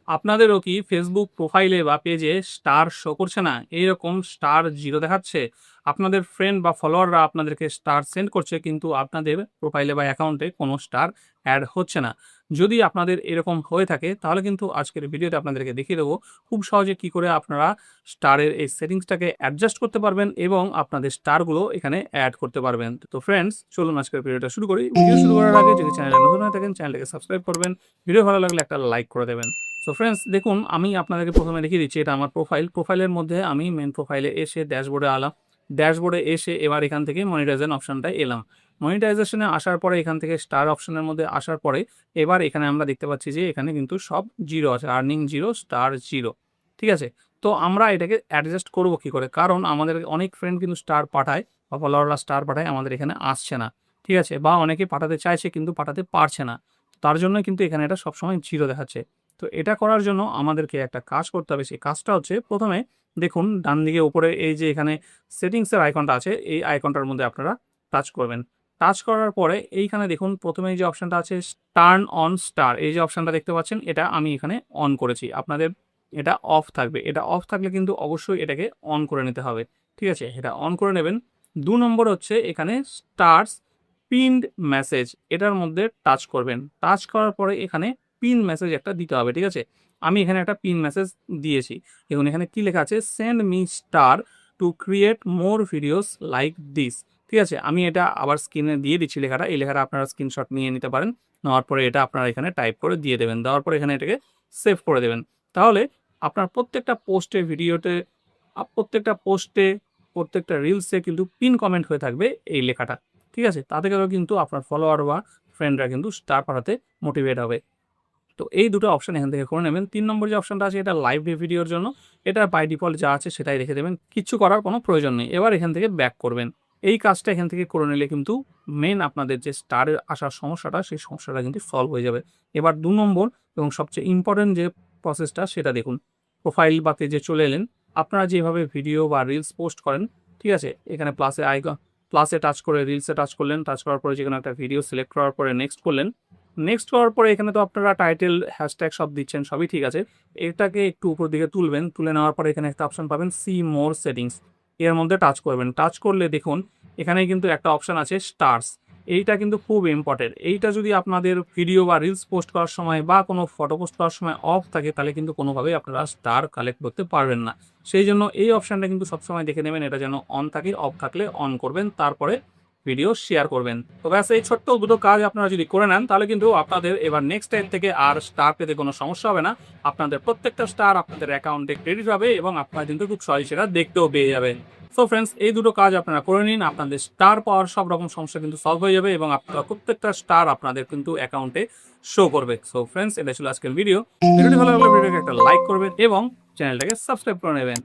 আপনাদেরও কি ফেসবুক প্রোফাইলে বা পেজে স্টার শো করছে না? এইরকম স্টার 0 দেখাচ্ছে? আপনাদের ফ্রেন্ড বা ফলোয়াররা আপনাদেরকে স্টার সেন্ড করছে কিন্তু আপনাদের প্রোফাইলে বা অ্যাকাউন্টে কোনো স্টার এড হচ্ছে না। যদি আপনাদের এরকম হয়ে থাকে তাহলে কিন্তু আজকের ভিডিওতে আপনাদেরকে দেখিয়ে দেবো খুব সহজে কি করে আপনারা স্টারের এই সেটিংসটাকে অ্যাডজাস্ট করতে পারবেন এবং আপনাদের স্টারগুলো এখানে এড করতে পারবেন। তো ফ্রেন্ডস চলুন আজকের ভিডিওটা শুরু করি। ভিডিও শুরু করার আগে যদি চ্যানেলে নতুন হয়ে থাকেন চ্যানেলটাকে সাবস্ক্রাইব করবেন। ভিডিও ভালো লাগলে একটা লাইক করে দেবেন। সো ফ্রেন্ডস দেখুন আমি আপনাদেরকে প্রথমে দেখিয়ে দিচ্ছি এটা আমার প্রোফাইলের মধ্যে আমি মেন প্রোফাইলে এসে ড্যাশবোর্ডে আলাম। ড্যাশবোর্ডে এসে এবার এখান থেকে মনিটাইজেশন অপশনটায় এলাম। মনিটাইজেশনে আসার পরে এখান থেকে স্টার অপশনের মধ্যে আসার পরে এবার এখানে আমরা দেখতে পাচ্ছি যে এখানে কিন্তু সব জিরো আছে, আর্নিং জিরো, স্টার জিরো। ঠিক আছে, তো আমরা এটাকে অ্যাডজাস্ট করবো কি করে, কারণ আমাদের অনেক ফ্রেন্ড কিন্তু স্টার পাঠায় বা ফলোয়াররা স্টার পাঠায়, আমাদের এখানে আসছে না। ঠিক আছে, বা অনেকে পাঠাতে চাইছে কিন্তু পাঠাতে পারছে না, তার জন্য কিন্তু এখানে এটা সবসময় জিরো দেখাচ্ছে। তো এটা করার জন্য আমাদেরকে একটা কাজ করতে হবে। সেই কাজটা হচ্ছে প্রথমে দেখুন ডান দিকে উপরে এই যে এখানে সেটিংসের আইকনটা আছে, এই আইকনটার মধ্যে আপনারা টাচ করবেন। টাচ করার পরে এইখানে দেখুন প্রথমে যে অপশনটা আছে টার্ন অন স্টার, এই যে অপশনটা দেখতে পাচ্ছেন এটা আমি এখানে অন করেছি। আপনাদের এটা অফ থাকবে, এটা অফ থাকলে কিন্তু অবশ্যই এটাকে অন করে নিতে হবে। ঠিক আছে, এটা অন করে নেবেন। 2 নম্বর হচ্ছে এখানে স্টার্স পিনড মেসেজ, এটার মধ্যে টাচ করবেন। টাচ করার পরে এখানে পিন মেসেজ একটা দিতে হবে। ঠিক আছে, আমি এখানে একটা পিন মেসেজ দিয়েছি। দেখুন এখানে কি লেখা আছে, send me star to create more videos like this. ঠিক আছে, আমি এটা আবার স্ক্রিনে দিয়ে দিচ্ছি লেখাটা, এই লেখাটা আপনারা স্ক্রিনশট নিয়ে নিতে পারেন। নেওয়ার পরে এটা আপনারা এখানে টাইপ করে দিয়ে দেবেন, দেওয়ার পরে এখানে এটাকে সেভ করে দেবেন। তাহলে আপনার প্রত্যেকটা পোস্টে ভিডিওতে প্রত্যেকটা পোস্টে প্রত্যেকটা রিলসে কিন্তু পিন কমেন্ট হয়ে থাকবে এই লেখাটা। ঠিক আছে, তাতে করেও কিন্তু আপনার ফলোয়ার বা ফ্রেন্ডরা কিন্তু স্টার পাঠাতে মোটিভেট হবে। তো এই দুটো অপশন এখান থেকে করে নেবেন। 3 নম্বর যে অপশনটা আছে এটা লাইভ ভিডিওর জন্য, এটা বাই ডিফল্ট যা আছে সেটাই রেখে দেবেন, কিচ্ছু করার কোনো প্রয়োজন নেই। এবার এখান থেকে ব্যাক করবেন। এই কাজটা এখান থেকে করে নিলে কিন্তু মেন আপনাদের যে স্টারের আসার সমস্যাটা সেই সমস্যাটা কিন্তু সলভ হয়ে যাবে। এবার 2 নম্বর এবং সবচেয়ে ইম্পর্টেন্ট যে প্রসেসটা সেটা দেখুন। প্রোফাইল বা পেজে চলে এলেন, আপনারা যেভাবে ভিডিও বা রিলস পোস্ট করেন, ঠিক আছে, এখানে প্লাসে টাচ করে রিলসে টাচ করলেন, টাচ করার পরে যেকোনো একটা ভিডিও সিলেক্ট করার পরে নেক্সট করলেন। নেক্সট করার পরে এখানে তো আপনারা টাইটেল হ্যাশট্যাগ সব দিচ্ছেন, সবই ঠিক আছে। এটাকে একটু উপর দিকে তুলবেন, তুলে নেওয়ার পরে এখানে একটা অপশন পাবেন সি মোর সেটিংস, এর মধ্যে টাচ করবেন। টাচ করলে দেখুন এখানে কিন্তু একটা অপশন আছে স্টার্স, এইটা কিন্তু খুব ইম্পর্টেন্ট। এইটা যদি আপনাদের ভিডিও বা রিলস পোস্ট করার সময় বা কোনো ফটো পোস্ট করার সময় অফ থাকে তাহলে কিন্তু কোনোভাবেই আপনারা স্টার কালেক্ট করতে পারবেন না। সেই জন্য এই অপশানটা কিন্তু সবসময় দেখে নেবেন, এটা যেন অন থাকে। অফ থাকলে অন করবেন, তারপরে ভিডিও শেয়ার করবেন। তো ব্যাস এই ছোট্ট দুটো কাজ আপনারা যদি করে নেন তাহলে কিন্তু আপনাদের এবার নেক্সট টাইম থেকে আর স্টার পেতে কোনো সমস্যা হবে না। আপনাদের প্রত্যেকটা স্টার আপনাদের অ্যাকাউন্টে ক্রেডিট হবে এবং আপনারা কিন্তু খুব সহজে সেটা দেখতেও পেয়ে যাবেন। সো ফ্রেন্ডস এই দুটো কাজ আপনারা করে নিন, আপনাদের স্টার পাওয়ার সব রকম সমস্যা কিন্তু সলভ হয়ে যাবে এবং আপনারা প্রত্যেকটা স্টার আপনাদের কিন্তু অ্যাকাউন্টে শো করবে। সো ফ্রেন্ডস এটা ছিল আজকের ভিডিওটি ভালো লাগলে ভিডিওকে একটা লাইক করবেন এবং চ্যানেলটাকে সাবস্ক্রাইব করে নেবেন।